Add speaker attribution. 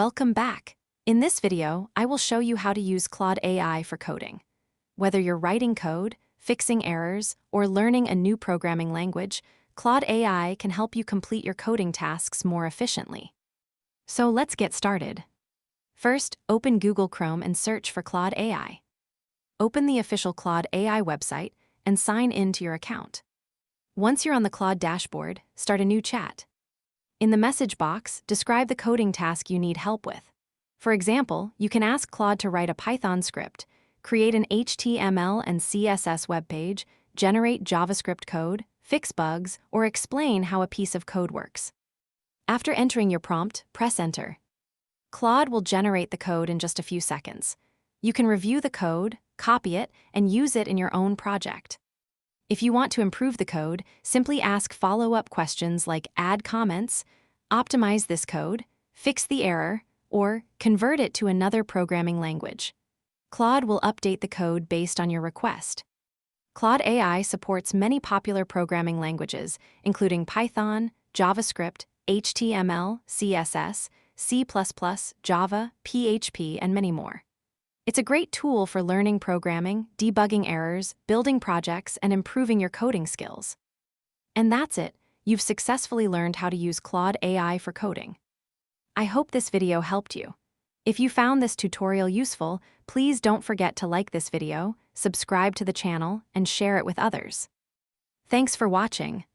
Speaker 1: Welcome back. In this video, I will show you how to use Claude AI for coding. Whether you're writing code, fixing errors, or learning a new programming language, Claude AI can help you complete your coding tasks more efficiently. So let's get started. First, open Google Chrome and search for Claude AI. Open the official Claude AI website and sign in to your account. Once you're on the Claude dashboard, start a new chat. In the message box, describe the coding task you need help with. For example, you can ask Claude to write a Python script, create an HTML and CSS web page, generate JavaScript code, fix bugs, or explain how a piece of code works. After entering your prompt, press Enter. Claude will generate the code in just a few seconds. You can review the code, copy it, and use it in your own project. If you want to improve the code, simply ask follow-up questions like add comments, optimize this code, fix the error, or convert it to another programming language. Claude will update the code based on your request. Claude AI supports many popular programming languages, including Python, JavaScript, HTML, CSS, C++, Java, PHP, and many more. It's a great tool for learning programming, debugging errors, building projects, and improving your coding skills. And that's it. You've successfully learned how to use Claude AI for coding. I hope this video helped you. If you found this tutorial useful, please don't forget to like this video, subscribe to the channel, and share it with others. Thanks for watching.